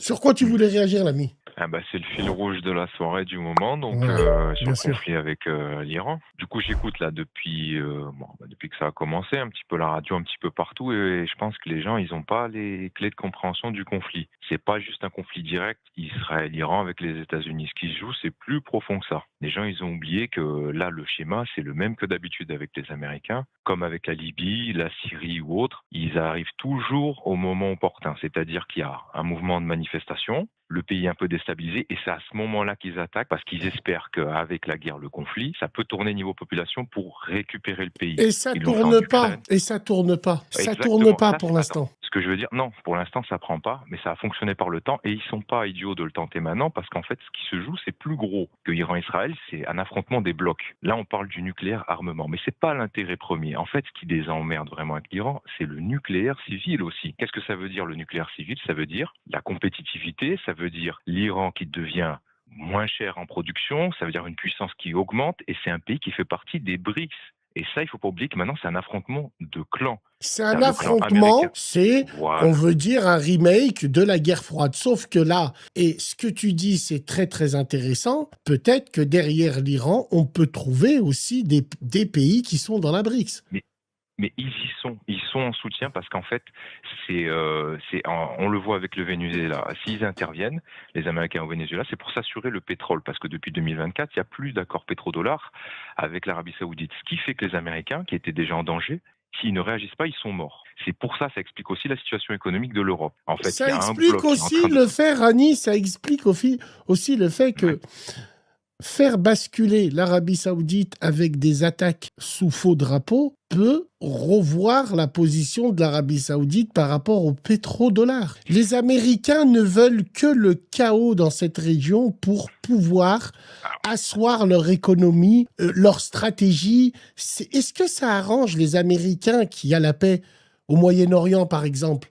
Sur quoi tu voulais réagir, l'ami? Ah bah, c'est le fil rouge de la soirée du moment, donc Ouais, sur bien le sûr. conflit avec l'Iran. Du coup, j'écoute là depuis que ça a commencé, un petit peu la radio, un petit peu partout, et je pense que les gens, ils n'ont pas les clés de compréhension du conflit. C'est pas juste un conflit direct Israël-Iran avec les États-Unis. Ce qui se joue, c'est plus profond que ça. Les gens, ils ont oublié que là, le schéma, c'est le même que d'habitude avec les Américains, comme avec la Libye, la Syrie ou autre. Ils arrivent toujours au moment opportun, c'est-à-dire qu'il y a un mouvement de manifestation, le pays est un peu déstabilisé, et c'est à ce moment-là qu'ils attaquent parce qu'ils espèrent qu'avec la guerre, le conflit, ça peut tourner niveau population pour récupérer le pays. Et ça Ils l'ont fait en tourne pas. Ukraine. Et ça tourne pas. Ça tourne Exactement. pas Ça, pour attends. l'instant. Ce que je veux dire, non, pour l'instant, ça prend pas, mais ça a fonctionné par le temps, et ils sont pas idiots de le tenter maintenant, parce qu'en fait, ce qui se joue, c'est plus gros que Iran-Israël, c'est un affrontement des blocs. Là, on parle du nucléaire armement, mais c'est pas l'intérêt premier. En fait, ce qui les emmerde vraiment avec l'Iran, c'est le nucléaire civil aussi. Qu'est-ce que ça veut dire, le nucléaire civil? Ça veut dire la compétitivité, ça veut dire l'Iran qui devient moins cher en production, ça veut dire une puissance qui augmente, et c'est un pays qui fait partie des BRICS. Et ça, il faut pas oublier que maintenant, c'est un affrontement de clans. C'est C'est un le clan américain. affrontement, c'est, on Voilà. veut dire, un remake de la guerre froide. Sauf que là, et ce que tu dis, c'est très très intéressant, peut-être que derrière l'Iran, on peut trouver aussi des pays qui sont dans la BRICS. Mais, mais ils sont en soutien parce qu'en fait, on le voit avec le Venezuela. S'ils interviennent, les Américains au Venezuela, c'est pour s'assurer le pétrole, parce que depuis 2024, il n'y a plus d'accord pétrodollar avec l'Arabie Saoudite. Ce qui fait que les Américains, qui étaient déjà en danger, s'ils ne réagissent pas, ils sont morts. C'est pour ça explique aussi la situation économique de l'Europe. En fait, il Ça y a un explique bloc qui est en aussi train de... le fait, Rani, ça explique aussi le fait Ouais. que faire basculer l'Arabie Saoudite avec des attaques sous faux drapeau peut revoir la position de l'Arabie Saoudite par rapport au pétrodollar. Les Américains ne veulent que le chaos dans cette région pour pouvoir asseoir leur économie, leur stratégie. Est-ce que ça arrange les Américains qui a la paix au Moyen-Orient, par exemple?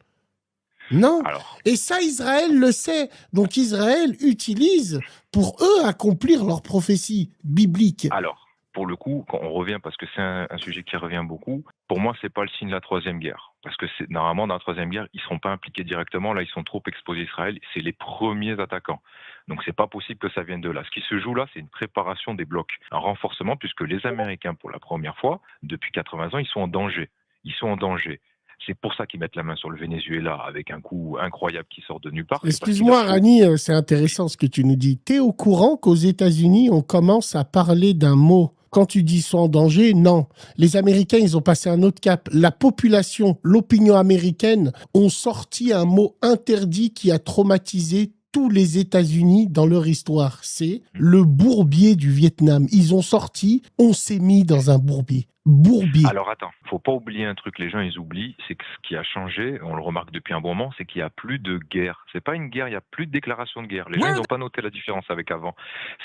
Non. Alors, Et ça, Israël le sait. Donc Israël utilise pour eux accomplir leur prophétie biblique. Alors, pour le coup, quand on revient, parce que c'est un sujet qui revient beaucoup, pour moi, c'est pas le signe de la troisième guerre. Parce que normalement, dans la troisième guerre, ils seront pas impliqués directement. Là, ils sont trop exposés à Israël. C'est les premiers attaquants. Donc, c'est pas possible que ça vienne de là. Ce qui se joue là, c'est une préparation des blocs, un renforcement, puisque les Américains, pour la première fois, depuis 80 ans, ils sont en danger. Ils sont en danger. C'est pour ça qu'ils mettent la main sur le Venezuela avec un coup incroyable qui sort de nulle part. C'est parce qu'il leur Excuse-moi, faut... Rani, c'est intéressant ce que tu nous dis. T'es au courant qu'aux États-Unis, on commence à parler d'un mot. Quand tu dis sont en danger, non. Les Américains, ils ont passé un autre cap. La population, l'opinion américaine ont sorti un mot interdit qui a traumatisé tous les États-Unis dans leur histoire. C'est le bourbier du Vietnam. Ils ont sorti, on s'est mis dans un bourbier. Bourbier. Alors attends, faut pas oublier un truc, les gens ils oublient, c'est que ce qui a changé, on le remarque depuis un bon moment, c'est qu'il n'y a plus de guerre. C'est pas une guerre, il n'y a plus de déclaration de guerre. Les gens ils n'ont pas noté la différence avec avant.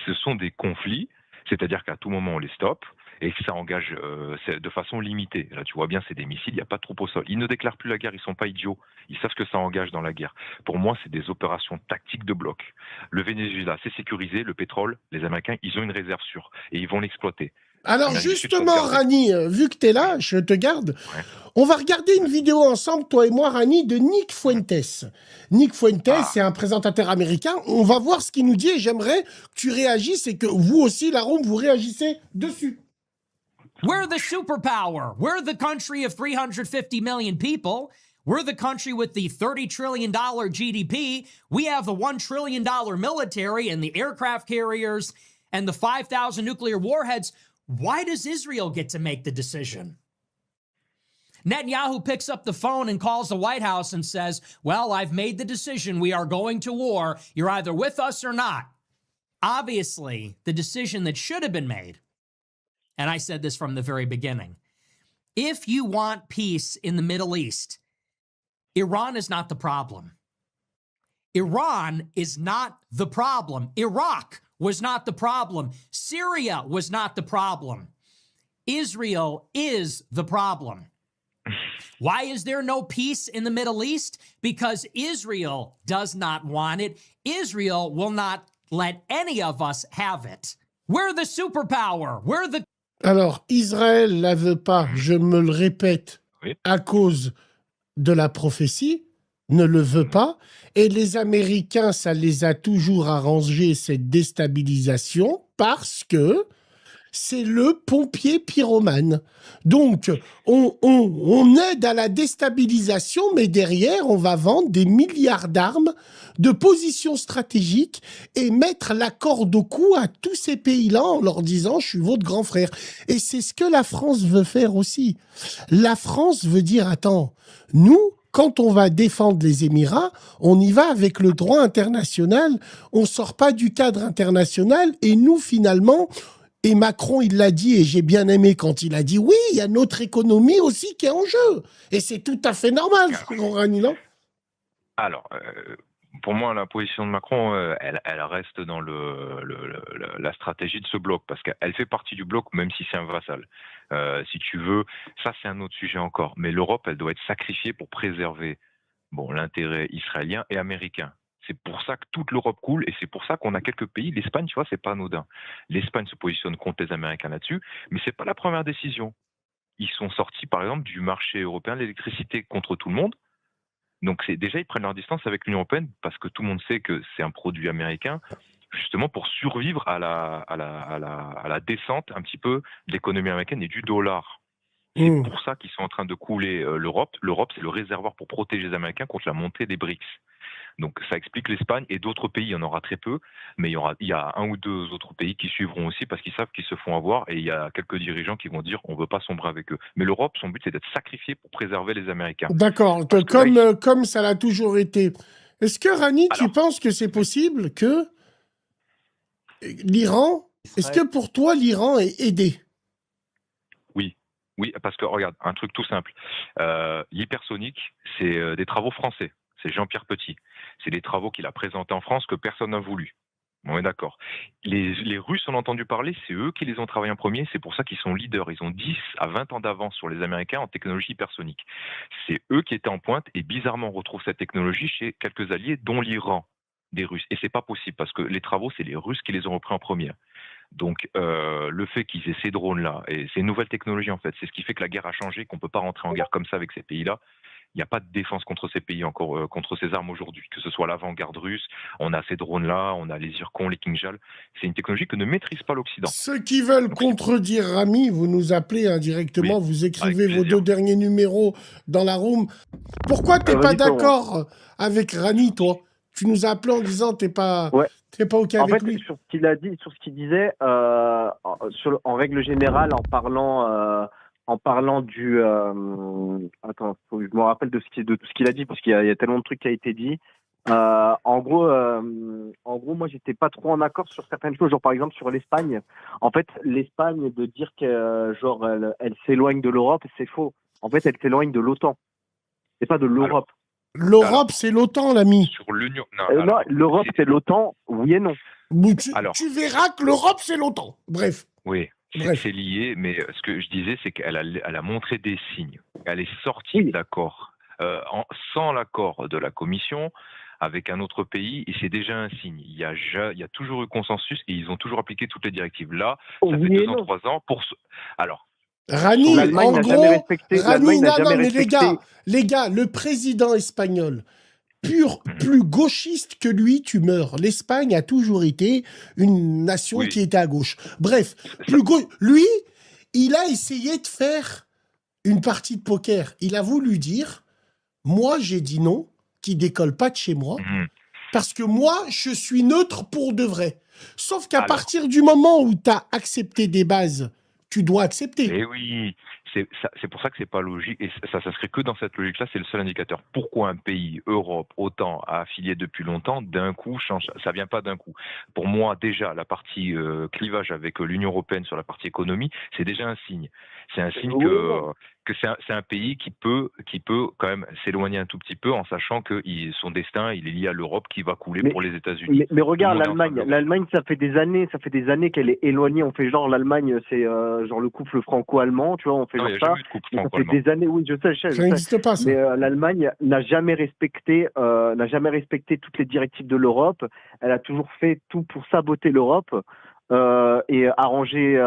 Ce sont des conflits, c'est-à-dire qu'à tout moment on les stoppe et que ça engage de façon limitée. Là tu vois bien, c'est des missiles, il n'y a pas de troupes au sol. Ils ne déclarent plus la guerre, ils sont pas idiots. Ils savent ce que ça engage dans la guerre. Pour moi, c'est des opérations tactiques de bloc. Le Venezuela, c'est sécurisé, le pétrole, les Américains, ils ont une réserve sûre et ils vont l'exploiter. Alors L'Amérique du Sud justement, sauvegarde. Rani, vu que tu es là, je te garde. Ouais. On va regarder une vidéo ensemble, toi et moi, Rani, de Nick Fuentes. Nick Fuentes, c'est un présentateur américain. On va voir ce qu'il nous dit et j'aimerais que tu réagisses et que vous aussi, la room, vous réagissez dessus. We're the superpower. We're the country of 350 million people. We're the country with the $30 trillion GDP. We have the $1 trillion military and the aircraft carriers and the 5,000 nuclear warheads. Why does Israel get to make the decision? Netanyahu picks up the phone and calls the White House and says, well, I've made the decision. We are going to war. You're either with us or not. Obviously, the decision that should have been made, and I said this from the very beginning, if you want peace in the Middle East, Iran is not the problem. Iran is not the problem. Iraq was not the problem. Syria was not the problem. Israel is the problem. Why is there no peace in the Middle East? Because Israel does not want it. Israel will not let any of us have it. We're the superpower. We're the... Alors, Israël la veut pas, je me le répète, Oui. à cause de la prophétie, ne le veut pas. Et les Américains, ça les a toujours arrangé, cette déstabilisation, parce que c'est le pompier pyromane. Donc, on aide à la déstabilisation, mais derrière, on va vendre des milliards d'armes de positions stratégiques et mettre la corde au cou à tous ces pays-là en leur disant « je suis votre grand frère ». Et c'est ce que la France veut faire aussi. La France veut dire « attends, nous, quand on va défendre les Émirats, on y va avec le droit international, on sort pas du cadre international et nous, finalement… » Et Macron, il l'a dit, et j'ai bien aimé quand il a dit, oui, il y a notre économie aussi qui est en jeu. Et c'est tout à fait normal, Rani, non ? Alors, pour moi, la position de Macron, elle reste dans la stratégie de ce bloc, parce qu'elle fait partie du bloc, même si c'est un vassal. Si tu veux, ça c'est un autre sujet encore. Mais l'Europe, elle doit être sacrifiée pour préserver l'intérêt israélien et américain. C'est pour ça que toute l'Europe coule et c'est pour ça qu'on a quelques pays. L'Espagne, tu vois, c'est pas anodin. L'Espagne se positionne contre les Américains là-dessus, mais c'est pas la première décision. Ils sont sortis, par exemple, du marché européen de l'électricité contre tout le monde. Donc déjà, ils prennent leur distance avec l'Union européenne parce que tout le monde sait que c'est un produit américain, justement pour survivre à la descente un petit peu de l'économie américaine et du dollar. C'est pour ça qu'ils sont en train de couler l'Europe. L'Europe, c'est le réservoir pour protéger les Américains contre la montée des BRICS. Donc ça explique l'Espagne et d'autres pays, il y en aura très peu, mais il y a un ou deux autres pays qui suivront aussi parce qu'ils savent qu'ils se font avoir et il y a quelques dirigeants qui vont dire on ne veut pas sombrer avec eux. Mais l'Europe, son but c'est d'être sacrifiée pour préserver les Américains. D'accord, comme ça l'a toujours été. Est-ce que Rani, tu penses que c'est possible que l'Iran, est-ce que pour toi l'Iran est aidé ? Oui, parce que regarde, un truc tout simple, l'hypersonique, c'est des travaux français. C'est Jean-Pierre Petit. C'est des travaux qu'il a présentés en France que personne n'a voulu. On est d'accord. Les Russes en ont entendu parler, c'est eux qui les ont travaillés en premier, c'est pour ça qu'ils sont leaders. Ils ont 10 à 20 ans d'avance sur les Américains en technologie hypersonique. C'est eux qui étaient en pointe et bizarrement on retrouve cette technologie chez quelques alliés, dont l'Iran, des Russes. Et c'est pas possible parce que les travaux, c'est les Russes qui les ont repris en premier. Donc le fait qu'ils aient ces drones-là, et ces nouvelles technologies en fait, c'est ce qui fait que la guerre a changé, qu'on ne peut pas rentrer en guerre comme ça avec ces pays-là. Il n'y a pas de défense contre ces pays encore, contre ces armes aujourd'hui, que ce soit l'avant-garde russe, on a ces drones-là, on a les Zircons, les Kinjal. C'est une technologie que ne maîtrise pas l'Occident. Ceux qui veulent contredire Rami, vous nous appelez indirectement, vous écrivez vos 2 derniers numéros dans la room. Pourquoi tu n'es pas d'accord avec Rani, toi ? Tu nous as appelé en disant t'es pas OK avec lui. Sur ce qu'il a dit, sur ce qu'il disait, en règle générale, en parlant du, attends, faut que je me rappelle de tout ce qu'il a dit parce qu'il y a tellement de trucs qui a été dit. En gros, moi, j'étais pas trop en accord sur certaines choses, genre par exemple sur l'Espagne. En fait, l'Espagne de dire que genre elle s'éloigne de l'Europe, c'est faux. En fait, elle s'éloigne de l'OTAN. C'est pas de l'Europe. L'Europe, c'est l'OTAN, l'ami. Sur l'Union. Non, l'Europe, c'est l'OTAN, oui et non. Tu verras que l'Europe, c'est l'OTAN. Bref. Oui, c'est lié, mais ce que je disais, c'est qu'elle a montré des signes. Elle est sortie d'accord, sans l'accord de la Commission, avec un autre pays, et c'est déjà un signe. Il y a toujours eu consensus, et ils ont toujours appliqué toutes les directives. Là, ça fait 2 ans, 3 ans, Alors, Rani, en gros, Rani, non, mais les gars, le président espagnol, plus gauchiste que lui, tu meurs. L'Espagne a toujours été une nation qui était à gauche. Bref, lui, il a essayé de faire une partie de poker. Il a voulu dire, moi, j'ai dit non, qui décolle pas de chez moi, parce que moi, je suis neutre pour de vrai. Sauf qu'à partir du moment où tu as accepté des bases, tu dois accepter. Eh oui, c'est pour ça que c'est pas logique, et ça serait que dans cette logique-là, c'est le seul indicateur. Pourquoi un pays, Europe, OTAN, affilié depuis longtemps, d'un coup change? Ça vient pas d'un coup. Pour moi, déjà, la partie clivage avec l'Union européenne sur la partie économie, c'est déjà un signe. C'est un signe que c'est un pays qui peut quand même s'éloigner un tout petit peu en sachant que son destin, il est lié à l'Europe qui va couler pour les États-Unis. Mais regarde l'Allemagne, ça fait des années qu'elle est éloignée. On fait genre l'Allemagne, c'est genre le couple franco-allemand, tu vois, on fait genre ça. Ça fait des années, oui, je sais. Ça n'existe pas, ça. Mais l'Allemagne n'a jamais respecté toutes les directives de l'Europe. Elle a toujours fait tout pour saboter l'Europe. et arranger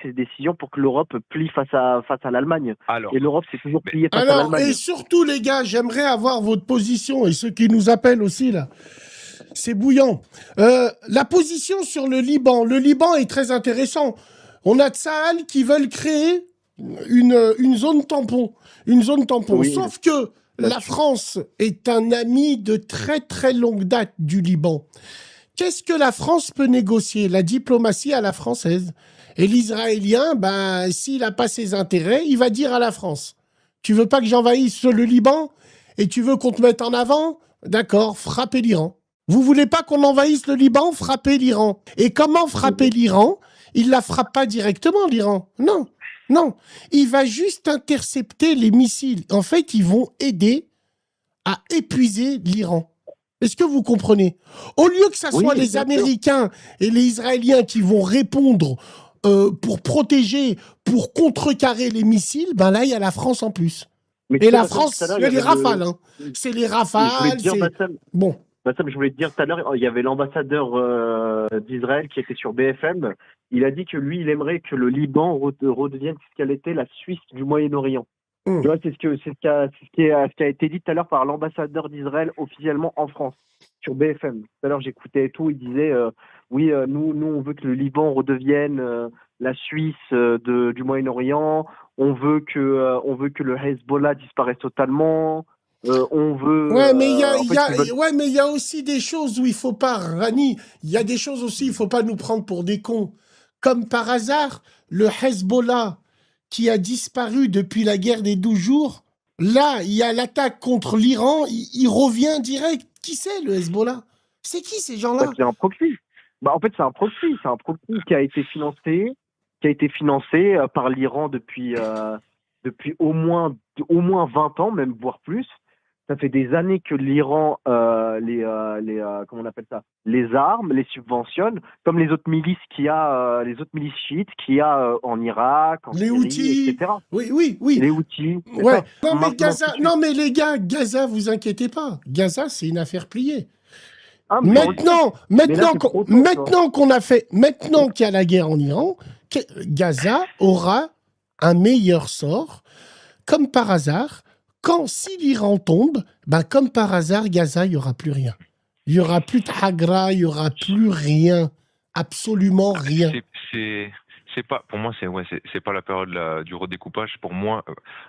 ses décisions pour que l'Europe plie face à l'Allemagne. Alors, Et l'Europe s'est toujours mais- pliée face à Alors, l'Allemagne. et surtout, les gars, j'aimerais avoir votre position, et ceux qui nous appellent aussi, là. C'est bouillant. La position sur le Liban. Le Liban est très intéressant. On a Tsahal qui veulent créer une zone tampon. Une zone tampon. Oui. Sauf que la France est un ami de très très longue date du Liban. Qu'est-ce que la France peut négocier? La diplomatie à la française. Et l'Israélien, ben, s'il n'a pas ses intérêts, il va dire à la France, tu veux pas que j'envahisse le Liban et tu veux qu'on te mette en avant? D'accord, frappez l'Iran. Vous voulez pas qu'on envahisse le Liban? Frappez l'Iran. Et comment frapper l'Iran? Il la frappe pas directement, l'Iran. Non, non. Il va juste intercepter les missiles. En fait, ils vont aider à épuiser l'Iran. Est-ce que vous comprenez? Au lieu que ça Oui, soit les bien sûr. Américains et les Israéliens qui vont répondre pour protéger, pour contrecarrer les missiles, ben là, il y a la France en plus. Mais Et tu sais, la Bassam, France, tout à l'heure, c'est il y les avait rafales. Hein. C'est les Je voulais rafales. te dire, Bon. Bassam, je voulais te dire tout à l'heure, il y avait l'ambassadeur d'Israël qui était sur BFM. Il a dit que lui, il aimerait que le Liban redevienne ce qu'elle était la Suisse du Moyen-Orient. Mm. Tu vois, c'est ce qui a été dit tout à l'heure par l'ambassadeur d'Israël officiellement en France sur BFM. Tout à l'heure, j'écoutais et tout. Il disait oui, nous, on veut que le Liban redevienne la Suisse du Moyen-Orient. On veut que le Hezbollah disparaisse totalement. On veut. Ouais, mais il y a, en fait, ils veulent- ouais, mais il y a aussi des choses où il faut pas, Rani, il y a des choses aussi, il faut pas nous prendre pour des cons. Comme par hasard, le Hezbollah qui a disparu depuis la guerre des 12 jours, là, il y a l'attaque contre l'Iran, il revient direct. Qui c'est le Hezbollah? C'est qui ces gens-là? c'est un proxy. Bah, en fait, c'est un proxy. C'est un proxy qui a été financé par l'Iran depuis au moins 20 ans, même voire plus. Ça fait des années que l'Iran comment on appelle ça, les armes, les subventionne, comme les autres milices les autres milices chiites qu'il y a en Irak, en Les Syrie, Houthis. etc. Oui, oui, oui. Les Houthis. c'est Ouais. ça. Non, mais Maintenant, Gaza, tout de suite. non, mais les gars, Gaza, vous inquiétez pas. Gaza, c'est une affaire pliée. Ah, mais on le sait. Maintenant c'est trop tôt, tu maintenant qu'il y a la guerre en Iran, Gaza aura un meilleur sort, comme par hasard. Si l'Iran tombe, ben comme par hasard, Gaza, il n'y aura plus rien. Il n'y aura plus de Hagra, il n'y aura plus rien. Absolument rien. C'est pas, pour moi, c'est pas la période du redécoupage. Pour moi,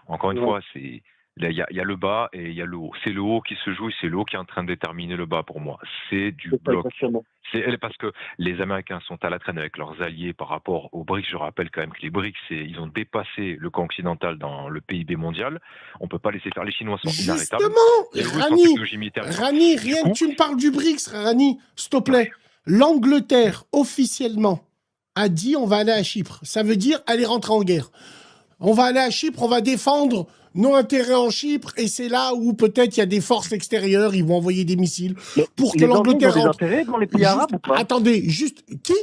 encore une Ouais. fois, il y a le bas et il y a le haut. C'est le haut qui se joue et c'est le haut qui est en train de déterminer le bas pour moi. C'est du C'est ça, bloc. exactement. C'est parce que les Américains sont à la traîne avec leurs alliés par rapport aux BRICS. Je rappelle quand même que les BRICS, ils ont dépassé le camp occidental dans le PIB mondial. On peut pas laisser faire. Les Chinois sont inarrêtables. Les Russes sont en technologie militaire. Rani, rien que tu me parles du BRICS, Rani, s'il te plaît. L'Angleterre, officiellement, a dit on va aller à Chypre. Ça veut dire aller rentrer en guerre. On va aller à Chypre, on va défendre nos intérêts en Chypre, et c'est là où peut-être il y a des forces extérieures, ils vont envoyer des missiles pour que Les Anglais l'Angleterre ont des rentre. intérêts dans les pays arabes ou pas? Attendez, juste qui?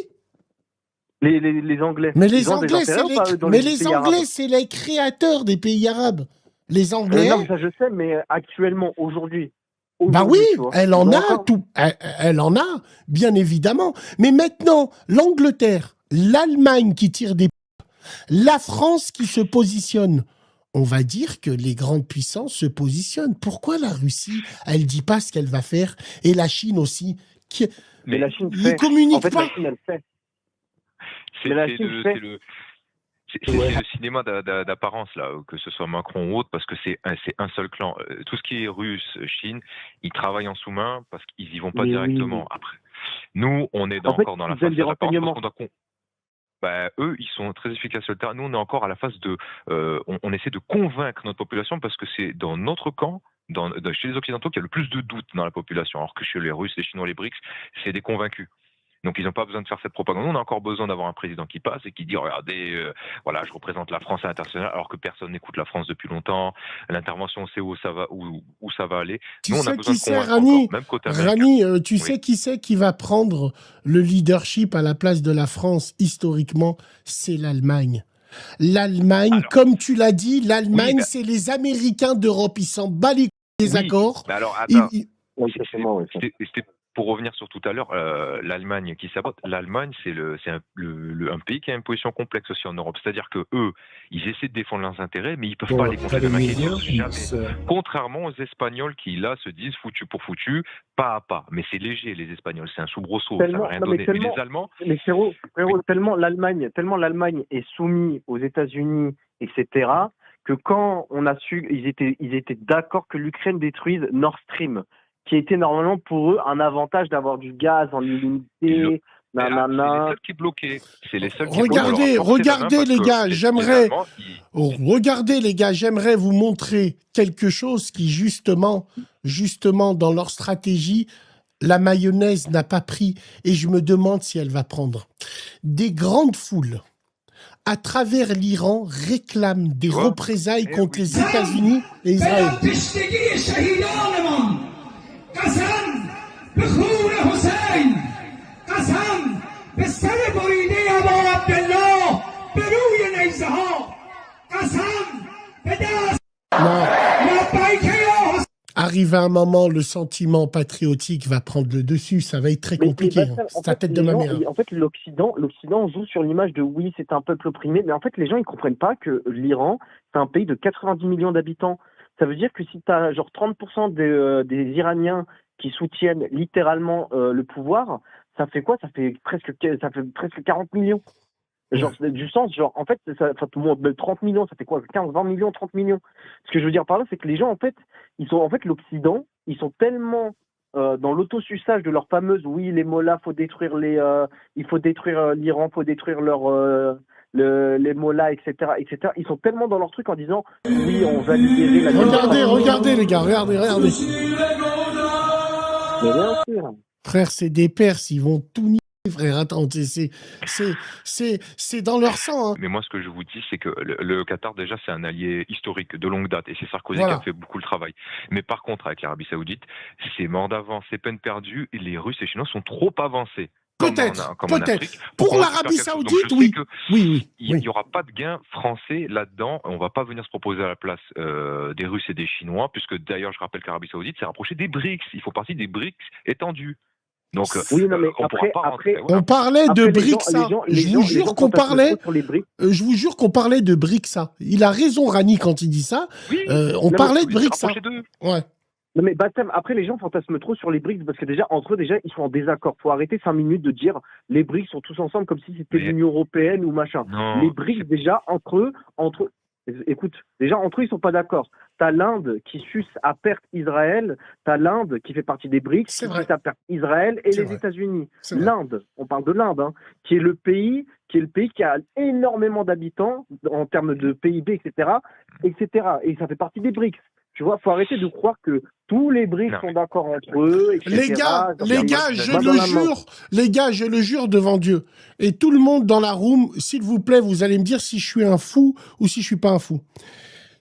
Les Anglais. Mais Ils les ont des Anglais, intérêts ou pas, eux, dans mais les les pays arabes? Anglais, c'est les créateurs des pays arabes. Les Anglais. Non, mais ça je sais, mais actuellement, aujourd'hui. Bah oui, tu vois, elle en ils ont a encore- tout, elle en a, bien évidemment. Mais maintenant, l'Angleterre, l'Allemagne qui tire des, la France qui se positionne. On va dire que les grandes puissances se positionnent. Pourquoi la Russie, elle dit pas ce qu'elle va faire, et la Chine aussi, Mais la Chine ils fait. communiquent En fait, pas. la Chine, elle fait. C'est Mais la c'est Chine le, fait. c'est le- c'est le cinéma d'apparence, là, que ce soit Macron ou autre, parce que c'est un seul clan. Tout ce qui est russe, Chine, ils travaillent en sous-main parce qu'ils y vont pas Mais directement. oui. Après, nous, on est En fait, encore dans la ils phase donnent des de l'apparence parce renseignements. qu'on doit eux, ils sont très efficaces sur le terrain. Nous, on est encore à la phase de... on essaie de convaincre notre population parce que c'est dans notre camp, chez les Occidentaux, qu'il y a le plus de doutes dans la population. Alors que chez les Russes, les Chinois, les BRICS, c'est des convaincus. Donc, ils n'ont pas besoin de faire cette propagande. Nous, on a encore besoin d'avoir un président qui passe et qui dit, regardez, voilà, je représente la France à l'international, alors que personne n'écoute la France depuis longtemps. L'intervention, on sait où ça va, où ça va aller. Tu Nous, on sais a besoin qui de c'est, convaincre Rani? encore, même côté américain. Rani, tu Oui. sais qui c'est qui va prendre le leadership à la place de la France historiquement? C'est l'Allemagne. L'Allemagne, Alors, comme tu l'as dit, l'Allemagne, oui, bah- c'est les Américains d'Europe. Ils s'en battent les couilles des Oui, accords. mais alors, Ils- attends. ils- Oui, exactement, oui. C'était pour revenir sur tout à l'heure, l'Allemagne qui sabote, l'Allemagne, c'est un pays qui a une position complexe aussi en Europe. C'est-à-dire que eux, ils essaient de défendre leurs intérêts, mais ils peuvent pas les gonfler de maquillage jamais. Contrairement aux Espagnols qui, là, se disent foutu pour foutu, pas à pas. Mais c'est léger, les Espagnols, c'est un soubresaut, ça va rien donner. Mais les Allemands... Mais frérot, tellement l'Allemagne est soumise aux États-Unis, etc., que quand on a su, ils étaient d'accord que l'Ukraine détruise Nord Stream, qui était normalement pour eux un avantage d'avoir du gaz en illimité. C'est les seuls qui bloquaient. Regardez les gars, j'aimerais vous montrer quelque chose qui justement dans leur stratégie, la mayonnaise n'a pas pris, et je me demande si elle va prendre. Des grandes foules à travers l'Iran réclament des représailles contre les États-Unis et Israël. Arrive à un moment, le sentiment patriotique va prendre le dessus, ça va être très compliqué. C'est la tête de ma mère. En fait, l'Occident joue sur l'image de oui, c'est un peuple opprimé, mais en fait, les gens, ils comprennent pas que l'Iran, c'est un pays de 90 millions d'habitants. Ça veut dire que si tu as genre 30% des Iraniens qui soutiennent littéralement le pouvoir, ça fait quoi? Ça fait presque 40 millions. Genre, du sens, genre, en fait, ça 30 millions, ça fait quoi? 15, 20 millions, 30 millions. Ce que je veux dire par là, c'est que les gens, en fait, l'Occident, ils sont tellement dans l'autosuçage de leur fameuse, oui, les mollahs, il faut détruire l'Iran, faut détruire les mollahs, etc., etc. Ils sont tellement dans leur truc en disant, oui, on va libérer la... Regardez, les gars, regardez. Mais bien sûr. Frère, c'est des Perses, ils vont tout nier. Frère, attends, c'est dans leur sang. Hein. Mais moi, ce que je vous dis, c'est que le Qatar, déjà, c'est un allié historique de longue date, et c'est Sarkozy qui a fait beaucoup le travail. Mais par contre, avec l'Arabie Saoudite, c'est mort d'avance, c'est peine perdue, et les Russes et les Chinois sont trop avancés. Peut-être. Pour l'Arabie Saoudite, oui. Il n'y aura pas de gain français là-dedans. On ne va pas venir se proposer à la place des Russes et des Chinois, puisque d'ailleurs, je rappelle que l'Arabie Saoudite s'est rapprochée des BRICS. Il faut partie des BRICS étendus. Donc, oui, non, mais on parlait de BRICSA. Je vous jure qu'on parlait de BRICSA. Il a raison, Rani, quand il dit ça. Oui, on parlait de BRICSA. Ouais. Non, mais Bassem, après, les gens fantasment trop sur les BRICS parce que entre eux, ils sont en désaccord. Faut arrêter 5 minutes de dire les BRICS sont tous ensemble comme si c'était l'Union européenne ou machin. Non, les BRICS, déjà, entre eux, écoute, déjà, entre eux, ils sont pas d'accord. T'as l'Inde qui suce à perte Israël, t'as l'Inde qui fait partie des BRICS, qui suce à perte Israël et les États-Unis. L'Inde, on parle de l'Inde, hein, qui est le pays qui a énormément d'habitants en termes de PIB, etc., etc. Et ça fait partie des BRICS. Tu vois, faut arrêter de croire que tous les BRICS sont d'accord entre eux, etc. Les gars, je le jure devant Dieu. Et tout le monde dans la room, s'il vous plaît, vous allez me dire si je suis un fou ou si je suis pas un fou.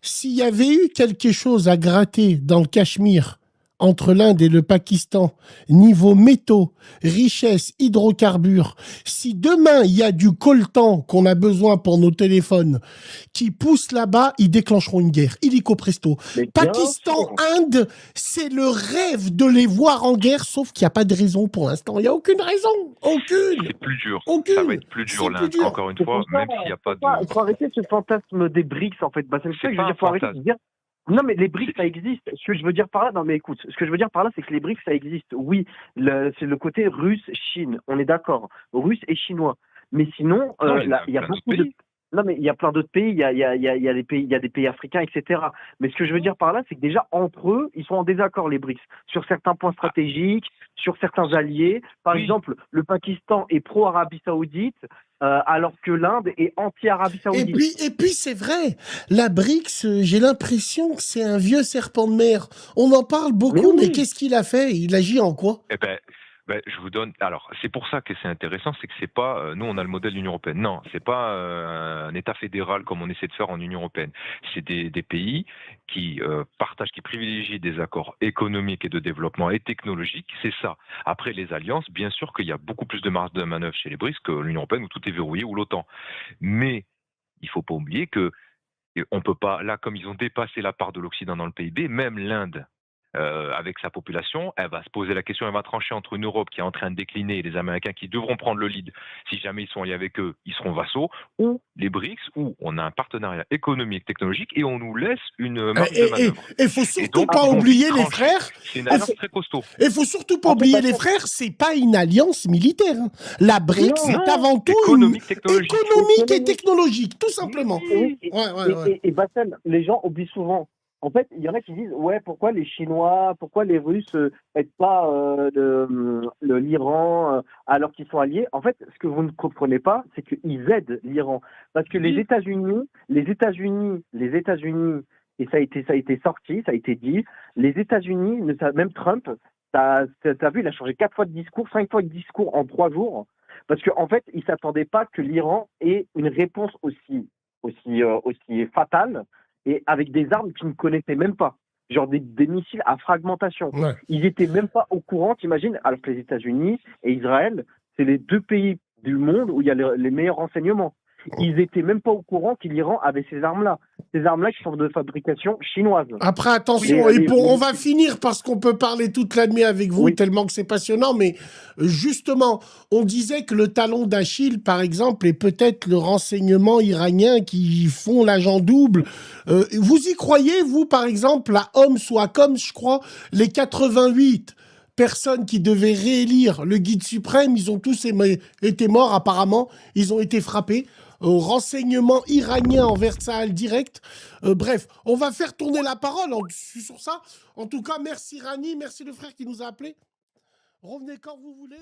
S'il y avait eu quelque chose à gratter dans le Cachemire entre l'Inde et le Pakistan, niveau métaux, richesses, hydrocarbures, si demain il y a du coltan qu'on a besoin pour nos téléphones qui pousse là-bas, ils déclencheront une guerre. Illico presto. Pakistan, Inde, c'est le rêve de les voir en guerre, sauf qu'il n'y a pas de raison pour l'instant. Il n'y a aucune raison. Aucune. C'est plus dur. Aucune. Ça va être plus dur l'Inde, encore une fois, même s'il n'y a pas de... Il faut arrêter ce fantasme des BRICS, en fait. C'est ça que je veux dire. Faut arrêter de dire... Non, mais les BRICS, ça existe. Ce que je veux dire par là, c'est que les BRICS, ça existe. Oui, c'est le côté russe-Chine. On est d'accord. Russe et chinois. Mais sinon, il y a beaucoup de... Non, mais il y a plein d'autres pays. Il y a des pays africains, etc. Mais ce que je veux dire par là, c'est que déjà, entre eux, ils sont en désaccord, les BRICS, sur certains points stratégiques, sur certains alliés. Par exemple, le Pakistan est pro-Arabie Saoudite, alors que l'Inde est anti-Arabie Saoudite. Et puis c'est vrai, la BRICS, j'ai l'impression que c'est un vieux serpent de mer. On en parle beaucoup, mais qu'est-ce qu'il a fait? Il agit en quoi? Je vous donne. Alors, c'est pour ça que c'est intéressant, c'est que c'est pas. Nous, on a le modèle de l'Union européenne. Non, c'est pas un État fédéral comme on essaie de faire en Union européenne. C'est des pays qui partagent, qui privilégient des accords économiques et de développement et technologiques. C'est ça. Après les alliances, bien sûr qu'il y a beaucoup plus de marge de manœuvre chez les BRICS que l'Union européenne où tout est verrouillé ou l'OTAN. Mais il faut pas oublier que on peut pas. Là, comme ils ont dépassé la part de l'Occident dans le PIB, même l'Inde. avec sa population, elle va se poser la question, elle va trancher entre une Europe qui est en train de décliner et les Américains qui devront prendre le lead. Si jamais ils sont liés avec eux, ils seront vassaux, ou les BRICS, où on a un partenariat économique, technologique, et on nous laisse une marge de manœuvre. Et faut surtout donc, pas ils vont oublier vite les trancher. frères. C'est une alliance très costaud. Il faut surtout pas En fait, oublier attends. les frères, c'est pas une alliance militaire. Hein. La BRICS, Non. c'est avant tout Économique, technologique. économique et technologique, tout simplement. Oui, Ouais. et Bassem, les gens oublient souvent. En fait, il y en a qui disent ouais, pourquoi les Chinois, pourquoi les Russes n'aident pas l'Iran alors qu'ils sont alliés. En fait, ce que vous ne comprenez pas, c'est qu'ils aident l'Iran parce que les États-Unis, et ça a été sorti, ça a été dit, les États-Unis, même Trump, t'as vu, il a changé 4 fois de discours, 5 fois de discours en 3 jours, parce qu'en fait, il s'attendait pas que l'Iran ait une réponse aussi fatale et avec des armes qu'ils ne connaissaient même pas, genre des missiles à fragmentation. Ouais. Ils étaient même pas au courant, t'imagines, alors que les États-Unis et Israël, c'est les 2 pays du monde où il y a les meilleurs renseignements. Ils étaient même pas au courant que l'Iran avait ces armes-là qui sont de fabrication chinoise. Après, attention, on va finir parce qu'on peut parler toute la nuit avec vous, tellement que c'est passionnant, mais justement, on disait que le talon d'Achille, par exemple, est peut-être le renseignement iranien qui font l'agent double. Vous y croyez, vous, par exemple, à Homs ou à Coms, je crois, les 88 personnes qui devaient réélire le guide suprême, ils ont tous été morts apparemment, ils ont été frappés. Au renseignement iranien envers Tsahal direct. Bref, on va faire tourner la parole sur ça. En tout cas, merci Rani, merci le frère qui nous a appelés. Revenez quand vous voulez.